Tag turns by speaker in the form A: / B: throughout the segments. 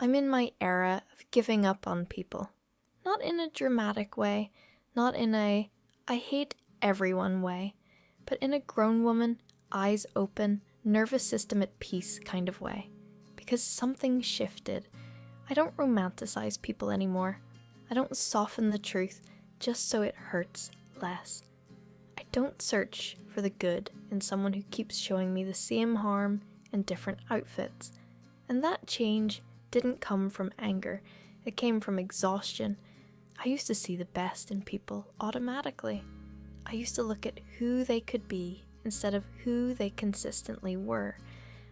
A: I'm in my era of giving up on people. Not in a dramatic way, not in a I hate everyone way, but in a grown woman, eyes open, nervous system at peace kind of way. Because something shifted. I don't romanticize people anymore. I don't soften the truth just so it hurts less. I don't search for the good in someone who keeps showing me the same harm in different outfits. And that change didn't come from anger, it came from exhaustion. I used to see the best in people automatically. I used to look at who they could be instead of who they consistently were.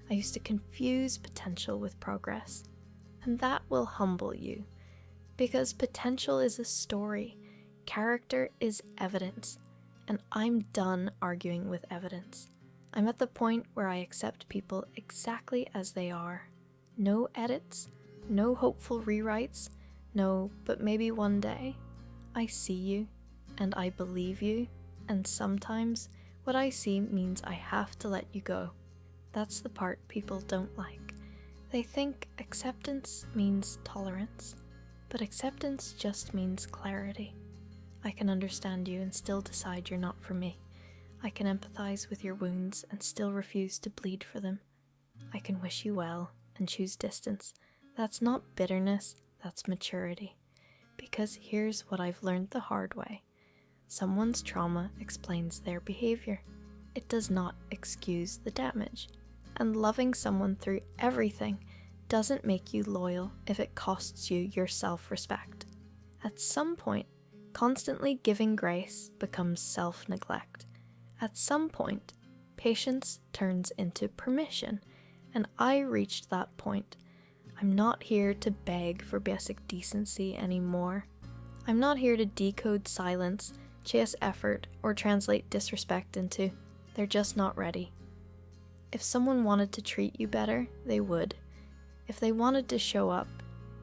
A: I used to confuse potential with progress. And that will humble you. Because potential is a story, character is evidence, and I'm done arguing with evidence. I'm at the point where I accept people exactly as they are. No edits, no hopeful rewrites, no, but maybe one day. I see you, and I believe you, and sometimes what I see means I have to let you go. That's the part people don't like. They think acceptance means tolerance, but acceptance just means clarity. I can understand you and still decide you're not for me. I can empathize with your wounds and still refuse to bleed for them. I can wish you well and choose distance. That's not bitterness, that's maturity. Because here's what I've learned the hard way. Someone's trauma explains their behavior. It does not excuse the damage. And loving someone through everything doesn't make you loyal if it costs you your self-respect. At some point, constantly giving grace becomes self-neglect. At some point, patience turns into permission. And I reached that point. I'm not here to beg for basic decency anymore. I'm not here to decode silence, chase effort, or translate disrespect into they're just not ready. If someone wanted to treat you better, they would. If they wanted to show up,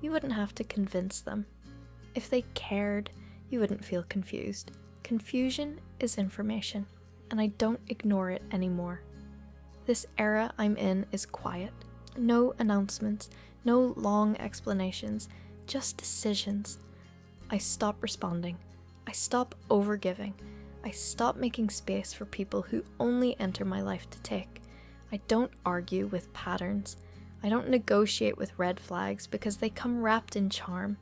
A: you wouldn't have to convince them. If they cared, you wouldn't feel confused. Confusion is information, and I don't ignore it anymore. This era I'm in is quiet. No announcements, no long explanations, just decisions. I stop responding. I stop overgiving. I stop making space for people who only enter my life to take. I don't argue with patterns. I don't negotiate with red flags because they come wrapped in charm.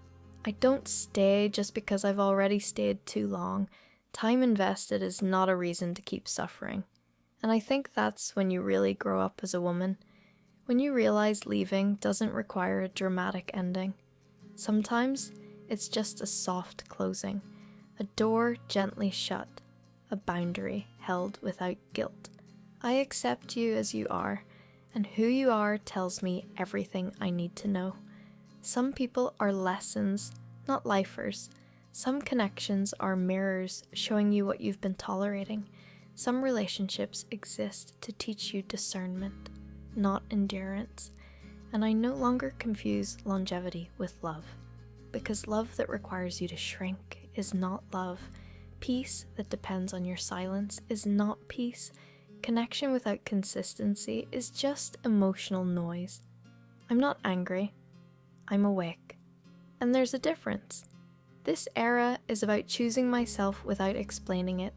A: I don't stay just because I've already stayed too long. Time invested is not a reason to keep suffering. And I think that's when you really grow up as a woman. When you realize leaving doesn't require a dramatic ending. Sometimes it's just a soft closing, a door gently shut, a boundary held without guilt. I accept you as you are, and who you are tells me everything I need to know. Some people are lessons, not lifers. Some connections are mirrors showing you what you've been tolerating. Some relationships exist to teach you discernment, not endurance. And I no longer confuse longevity with love. Because love that requires you to shrink is not love. Peace that depends on your silence is not peace. Connection without consistency is just emotional noise. I'm not angry. I'm awake. And there's a difference. This era is about choosing myself without explaining it.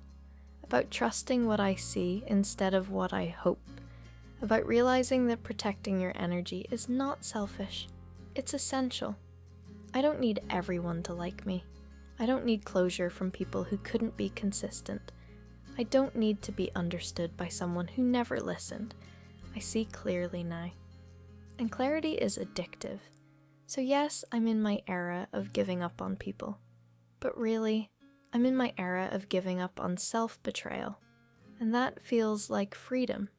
A: About trusting what I see instead of what I hope. About realizing that protecting your energy is not selfish. It's essential. I don't need everyone to like me. I don't need closure from people who couldn't be consistent. I don't need to be understood by someone who never listened. I see clearly now. And clarity is addictive. So yes, I'm in my era of giving up on people. But really, I'm in my era of giving up on self-betrayal. And that feels like freedom.